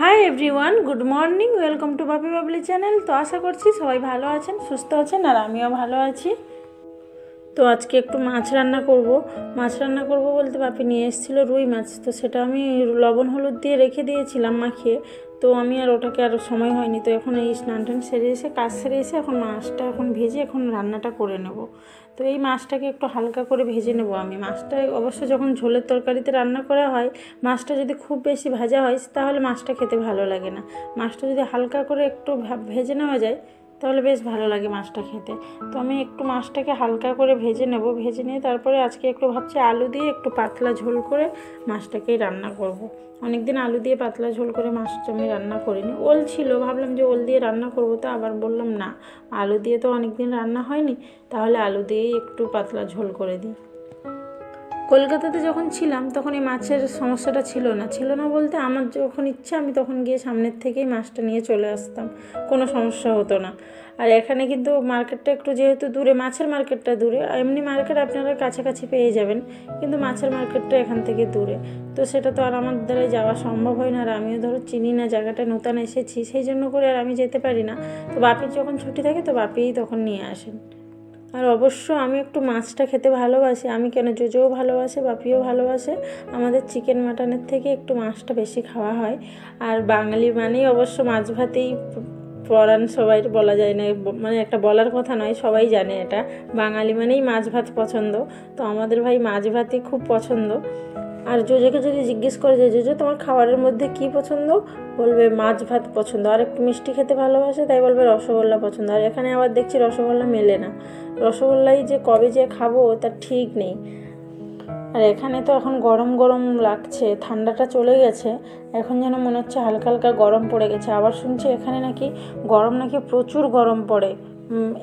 Hi everyone, good morning, welcome to Bapi Babli channel. তো আশা করছি সবাই ভালো আছেন, সুস্থ আছেন, আর আমিও ভালো আছি। তো আজকে একটু মাছ রান্না করব বলতে বাপি নিয়ে এসেছিলো রুই মাছ। তো সেটা আমি লবণ হলুদ দিয়ে রেখে দিয়েছিলাম মাখিয়ে। তো আমি আর ওটাকে আর সময় হয়নি। তো এখন এই স্নান টান সেরে এসে কাজ সেরে এসে এখন মাছটা ভেজে এখন রান্নাটা করে নেব। তো এই মাছটাকে একটু হালকা করে ভেজে নেব আমি। মাছটা অবশ্য যখন ঝোলের তরকারিতে রান্না করা হয়, মাছটা যদি খুব বেশি ভাজা হয় তাহলে মাছটা খেতে ভালো লাগে না। মাছটা যদি হালকা করে একটু ভেজে নেওয়া যায় তাহলে বেশ ভালো লাগে মাছটা খেতে। তো আমি একটু মাছটাকে হালকা করে ভেজে নেব। ভেজে নিয়ে তারপরে আজকে একটু ভাবছি আলু দিয়ে একটু পাতলা ঝোল করে মাছটাকেই রান্না করব। অনেকদিন আলু দিয়ে পাতলা ঝোল করে মাছটা আমি রান্না করিনি। ওল ছিল, ভাবলাম যে ওল দিয়ে রান্না করব, তো আবার বললাম না, আলু দিয়ে তো অনেকদিন রান্না হয়নি, তাহলে আলু দিয়েই একটু পাতলা ঝোল করে দিই। কলকাতাতে যখন ছিলাম তখন এই মাছের সমস্যাটা ছিল না বলতে আমার যখন ইচ্ছা আমি তখন গিয়ে সামনের থেকেই মাছটা নিয়ে চলে আসতাম, কোনো সমস্যা হতো না। আর এখানে কিন্তু মার্কেটটা একটু যেহেতু দূরে, মাছের মার্কেটটা দূরে, এমনি মার্কেট আপনারা কাছাকাছি পেয়ে যাবেন, কিন্তু মাছের মার্কেটটা এখান থেকে দূরে। তো সেটা তো আর আমার দ্বারা যাওয়া সম্ভব হয় না, আর আমিও ধরো চিনি না, জায়গাটা নতুন এসেছি, সেই জন্য করে আর আমি যেতে পারি না। তো বাপির যখন ছুটি থাকে তো বাপিই তখন নিয়ে আসেন। আর অবশ্য আমি একটু মাছটা খেতে ভালোবাসি। আমি কেন, জোজোও ভালোবাসে, বাপিও ভালোবাসে। আমাদের চিকেন মাটনের থেকে একটু মাছটা বেশি খাওয়া হয়। আর বাঙালি মানেই অবশ্য মাছ ভাতেই পরাণ, সবাই বলা যায় না, মানে একটা বলার কথা নয়, সবাই জানে এটা, বাঙালি মানেই মাছ ভাত পছন্দ। তো আমাদের ভাই মাছ ভাতই খুব পছন্দ। আর জোজোকে যদি জিজ্ঞেস করে যে জোজো তোমার খাবারের মধ্যে কি পছন্দ, বলবে মাছ ভাত পছন্দ। আর একটু মিষ্টি খেতে ভালোবাসে, তাই বলবে রসগোল্লা পছন্দ। আর এখানে আবার দেখছি রসগোল্লা মেলে না। রসগোল্লাই যে কবে যে খাবো তার ঠিক নেই। আর এখানে তো এখন গরম গরম লাগছে, ঠান্ডাটা চলে গেছে, এখন যেন মনে হচ্ছে হালকা হালকা গরম পড়ে গেছে। আবার শুনছি এখানে নাকি গরম নাকি প্রচুর গরম পড়ে,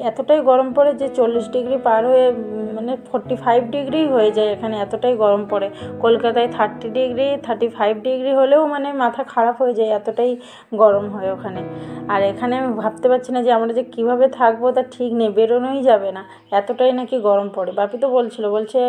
এতটাই গরম পড়ে যে 40 ডিগ্রি পার হয়ে মানে 45 ডিগ্রি হয়ে যায় এখানে, এতটাই গরম পড়ে। কলকাতায় 30 ডিগ্রি 35 ডিগ্রি হলেও মানে মাথা খারাপ হয়ে যায়, এতটাই গরম হয় ওখানে। আর এখানে আমি ভাবতে পারছি না যে আমরা যে কীভাবে থাকবো তা ঠিক নেই, বেরোনোই যাবে না, এতটাই নাকি গরম পড়ে। বাপি তো বলছে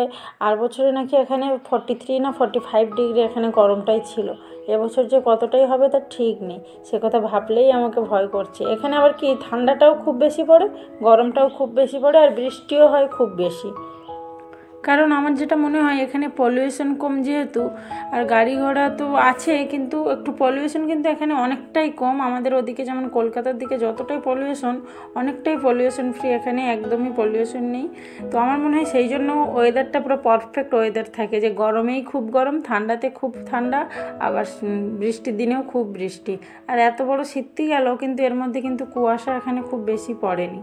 আর বছরে নাকি এখানে 43 না 45 ডিগ্রি এখানে গরমটাই ছিল। এবছর যে কতটাই হবে তার ঠিক নেই, সে কথা ভাবলেই আমাকে ভয় করছে। এখানে আবার কি ঠান্ডাটাও খুব বেশি পড়ে, গরমটাও খুব বেশি পড়ে, আর বৃষ্টিও হয় খুব বেশি। কারণ আমার যেটা মনে হয় এখানে পলিউশন কম যেহেতু, আর গাড়ি ঘোড়া তো আছে কিন্তু একটু পলিউশন কিন্তু এখানে অনেকটাই কম। আমাদের ওদিকে যেমন কলকাতার দিকে যতটাই পলিউশন, অনেকটাই পলিউশন ফ্রি, এখানে একদমই পলিউশন নেই। তো আমার মনে হয় সেই জন্য ওয়েদারটা পুরো পারফেক্ট ওয়েদার থাকে, যে গরমেই খুব গরম, ঠান্ডাতে খুব ঠান্ডা, আবার বৃষ্টির দিনেও খুব বৃষ্টি। আর এত বড় শীতই গেল কিন্তু এর মধ্যে কিন্তু কুয়াশা এখানে খুব বেশি পড়েনি।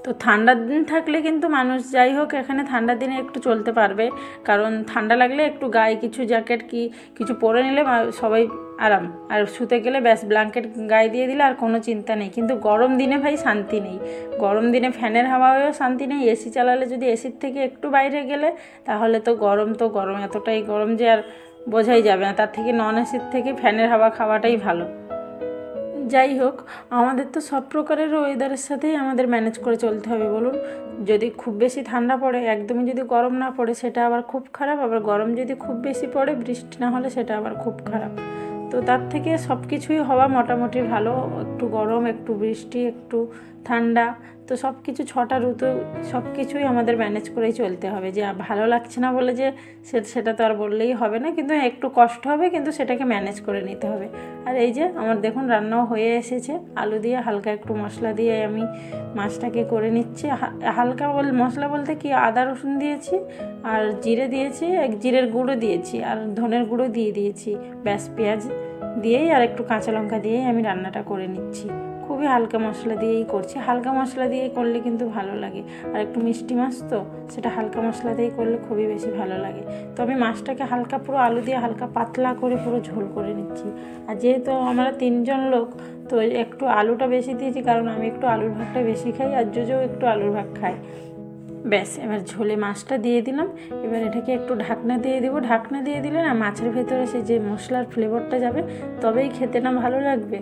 তো ঠান্ডার দিন থাকলে কিন্তু মানুষ যাই হোক এখানে ঠান্ডার দিনে একটু চলতে পারবে, কারণ ঠান্ডা লাগলে একটু গায়ে কিছু জ্যাকেট কি কিছু পরে নিলে সবাই আরাম, আর শুতে গেলে ব্যাস ব্ল্যাঙ্কেট গায়ে দিয়ে দিলে আর কোনো চিন্তা নেই। কিন্তু গরম দিনে ভাই শান্তি নেই, গরম দিনে ফ্যানের হাওয়ায়ও শান্তি নেই, এসি চালালে যদি এসির থেকে একটু বাইরে গেলে তাহলে তো গরম, এতটাই গরম যে আর বোঝাই যাবে না। তার থেকে নন এসির থেকে ফ্যানের হাওয়া খাওয়াটাই ভালো। যাই হোক, আমাদের তো সব প্রকারের ওয়েদারের সাথেই আমাদের ম্যানেজ করে চলতে হবে বলুন। যদি খুব বেশি ঠান্ডা পড়ে, একদমই যদি গরম না পড়ে সেটা আবার খুব খারাপ, আবার গরম যদি খুব বেশি পড়ে, বৃষ্টি না হলে সেটা আবার খুব খারাপ। তো তার থেকে সব কিছুই হওয়া মোটামুটি ভালো, একটু গরম, একটু বৃষ্টি, একটু ঠান্ডা, তো সব কিছু 6টা ঋতু সব কিছুই আমাদের ম্যানেজ করেই চলতে হবে। যে ভালো লাগছে না বলে যে সেটা তো আর বললেই হবে না, কিন্তু একটু কষ্ট হবে, কিন্তু সেটাকে ম্যানেজ করে নিতে হবে। আর এই যে আমার দেখুন রান্নাও হয়ে এসেছে, আলু দিয়ে হালকা একটু মশলা দিয়ে আমি মাছটাকে করে নিচ্ছি। হালকা মশলা বলতে কি, আদা রসুন দিয়েছি, আর জিরে দিয়েছি, জিরের গুঁড়ো দিয়েছি, আর ধনের গুঁড়ো দিয়েছি, ব্যাস পেঁয়াজ দিয়েই আর একটু কাঁচা লঙ্কা দিয়েই আমি রান্নাটা করে নিচ্ছি। খুবই হালকা মশলা দিয়েই করছি, হালকা মশলা দিয়ে করলে কিন্তু ভালো লাগে। আর একটু মিষ্টি মাছ তো, সেটা হালকা মশলা দিয়ে করলে খুবই বেশি ভালো লাগে। তো আমি মাছটাকে হালকা পুরো আলু দিয়ে হালকা পাতলা করে পুরো ঝোল করে নিচ্ছি। আর যেহেতু আমরা 3 জন লোক, তো একটু আলুটা বেশি দিয়েছি, কারণ আমি একটু আলুর ভাগটা বেশি খাই, আর জোজো একটু আলুর ভাগ খায়। ব্যাস এবার ঝোলে মাছটা দিয়ে দিলাম। এবার এটাকে একটু ঢাকনা দিয়ে দেবো, ঢাকনা দিয়ে দিলে না মাছের ভেতরে সেই যে মশলার ফ্লেভারটা যাবে, তবেই খেতে না ভালো লাগবে।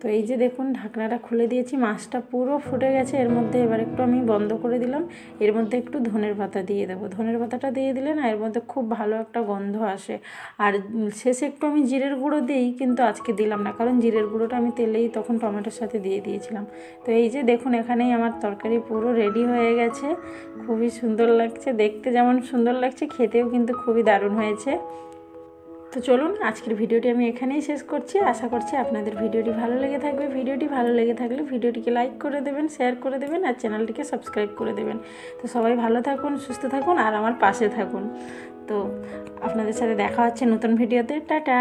তো এই যে দেখুন ঢাকনাটা খুলে দিয়েছি, মাছটা পুরো ফুটে গেছে। এর মধ্যে এবার একটু আমি বন্ধ করে দিলাম। এর মধ্যে একটু ধনের পাতা দিয়ে দেবো। ধনের পাতাটা দিয়ে দিলে না এর মধ্যে খুব ভালো একটা গন্ধ আসে। আর শেষে একটু আমি জিরের গুঁড়ো দিই, কিন্তু আজকে দিলাম না, কারণ জিরের গুঁড়োটা আমি তেলেই তখন টমেটোর সাথে দিয়ে দিয়েছিলাম। তো এই যে দেখুন এখানেই আমার তরকারি পুরো রেডি হয়ে গেছে। খুবই সুন্দর লাগছে, দেখতে যেমন সুন্দর লাগছে খেতেও কিন্তু খুবই দারুণ হয়েছে। তো চলুন আজকের ভিডিওটি আমি এখানেই শেষ করছি। আশা করছি আপনাদের ভিডিওটি ভালো লেগে থাকবে। ভিডিওটি ভালো লেগে থাকলে ভিডিওটিকে লাইক করে দেবেন, শেয়ার করে দেবেন আর চ্যানেলটিকে সাবস্ক্রাইব করে দেবেন। তো সবাই ভালো থাকুন, সুস্থ থাকুন আর আমার পাশে থাকুন। তো আপনাদের সাথে দেখা হচ্ছে নতুন ভিডিওতে। টাটা।